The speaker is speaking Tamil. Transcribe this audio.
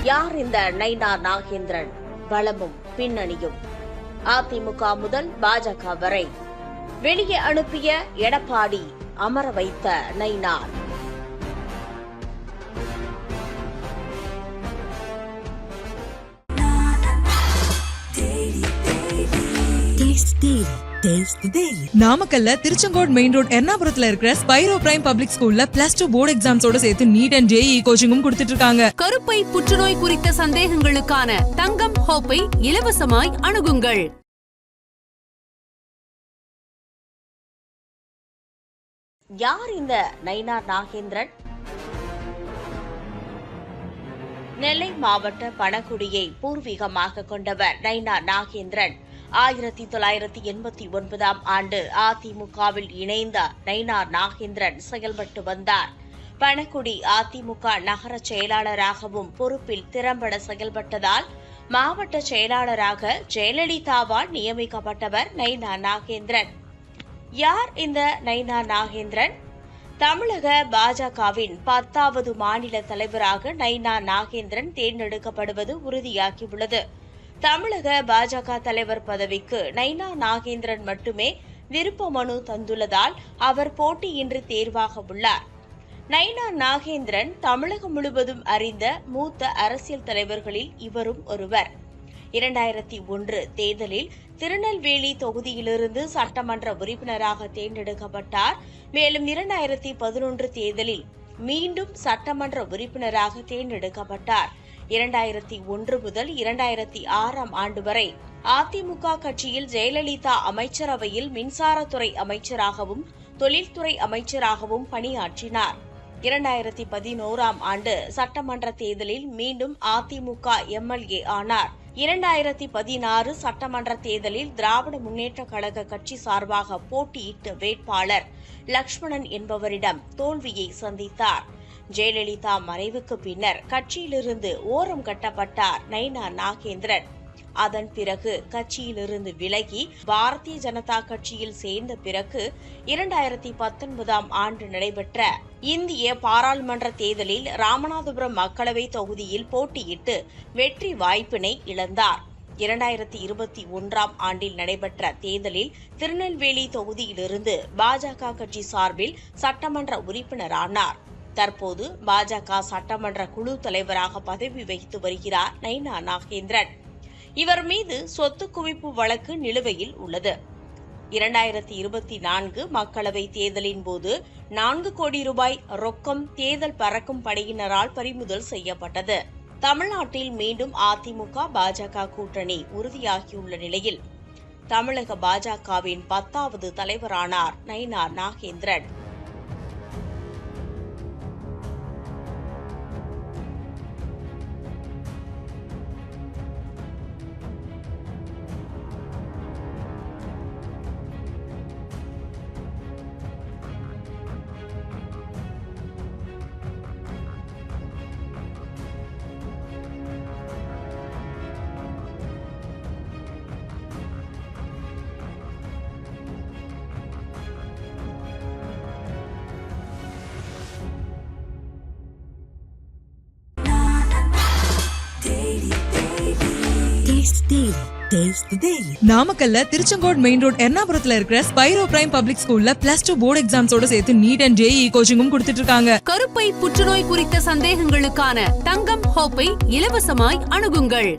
யார் இந்த நைனா நாகேந்திரன்? பலமும் பின்னணியும். அதிமுக முதல் பாஜக வரை வெளியே அனுப்பிய எடப்பாடி அமர வைத்த நைனார். நாமக்கல்ல திருச்செங்கோடு மெயின் ரோட் எர்ணாபுரத்துல இருக்கிற ஸ்பைரோ பிரைம் பப்ளிக் ஸ்கூல்ல +2 போர்டு எக்ஸாம்ஸோட சேர்த்து நீட் அண்ட் JEE கோச்சிங்கும் கொடுத்துட்டு இருக்காங்க. கருப்பை புற்றுநோய் குறித்த சந்தேகங்களுக்கான தங்கம் ஹோப்பை இலவசமாய் அணுகுங்கள். யார் இந்த நைனா நாகேந்திரன்? நெல்லை மாவட்ட பணக்குடியை பூர்வீகமாக கொண்டவர் நைனா நாகேந்திரன். 1989ஆம் ஆண்டு அதிமுகவில் இணைந்த நைனா நாகேந்திரன் செயல்பட்டு வந்தார். பணக்குடி அதிமுக நகர செயலாளராகவும் பொறுப்பில் திறம்பட செயல்பட்டதால் மாவட்ட செயலாளராக ஜெயலலிதாவால் நியமிக்கப்பட்டவர் நைனா நாகேந்திரன். யார் இந்த நைனா நாகேந்திரன்? தமிழக பாஜகவின் 10வது மாநில தலைவராக நைனா நாகேந்திரன் தேர்ந்தெடுக்கப்படுவது உறுதியாகியுள்ளது. தமிழக பாஜக தலைவர் பதவிக்கு நைனா நாகேந்திரன் மட்டுமே விருப்ப மனு தந்துள்ளதால் அவர் போட்டியின்றி தேர்வாக உள்ளார். நைனா நாகேந்திரன் தமிழகம் முழுவதும் அறிந்த மூத்த அரசியல் தலைவர்களில் இவரும் ஒருவர். 2001 தேர்தலில் திருநெல்வேலி தொகுதியிலிருந்து சட்டமன்ற உறுப்பினராக தேர்ந்தெடுக்கப்பட்டார். மேலும் 2011 தேர்தலில் மீண்டும் சட்டமன்ற உறுப்பினராக தேர்ந்தெடுக்கப்பட்டார். 2001 முதல் 2006ஆம் ஆண்டு வரை அதிமுக கட்சியில் ஜெயலலிதா அமைச்சரவையில் மின்சாரத்துறை அமைச்சராகவும் தொழில்துறை அமைச்சராகவும் பணியாற்றினார். 2011ஆம் ஆண்டு சட்டமன்ற தேர்தலில் மீண்டும் அதிமுக MLA ஆனார். 2016 சட்டமன்ற தேர்தலில் திராவிட முன்னேற்றக் கழக கட்சி சார்பாக போட்டியிட்ட வேட்பாளர் லட்சுமணன் என்பவரிடம் தோல்வியை சந்தித்தார். ஜெயலலிதா மறைவுக்கு பின்னர் கட்சியிலிருந்து ஓரம் கட்டப்பட்டார் நைனா நாகேந்திரன். அதன் பிறகு கட்சியிலிருந்து விலகி பாரதிய ஜனதா கட்சியில் சேர்ந்த பிறகு 2019ஆம் ஆண்டு நடைபெற்ற இந்திய பாராளுமன்ற தேர்தலில் ராமநாதபுரம் மக்களவை தொகுதியில் போட்டியிட்டு வெற்றி வாய்ப்பினை இழந்தார். 2021ஆம் ஆண்டில் நடைபெற்ற தேர்தலில் திருநெல்வேலி தொகுதியிலிருந்து பாஜக கட்சி சார்பில் சட்டமன்ற உறுப்பினரானார். தற்போது பாஜக சட்டமன்ற குழு தலைவராக பதவி வகித்து வருகிறார் நைனா நாகேந்திரன். இவர் மீது சொத்து குவிப்பு வழக்கு நிலுவையில் உள்ளது. 2024 மக்களவை தேர்தலின் போது 4 கோடி ரூபாய் ரொக்கம் தேர்தல் பறக்கும் படையினரால் பறிமுதல் செய்யப்பட்டது. தமிழ்நாட்டில் மீண்டும் அதிமுக பாஜக கூட்டணி உறுதியாகியுள்ள நிலையில் தமிழக பாஜகவின் 10வது தலைவரானார் நைனா நாகேந்திரன். நாமக்கல்ல திருச்செங்கோடு மெயின் ரோட் எர்ணாபுரத்துல இருக்கிற ஸ்பைரோ பிரைம் பப்ளிக் ஸ்கூல்ல +2 போர்டு எக்ஸாம்ஸோட சேர்த்து நீட் அண்ட் JEE கோச்சிங்கும் கொடுத்துட்டு இருக்காங்க. கருப்பை புற்றுநோய் குறித்த சந்தேகங்களுக்கான தங்கம் ஹோப்பை இலவசமாய் அணுகுங்கள்.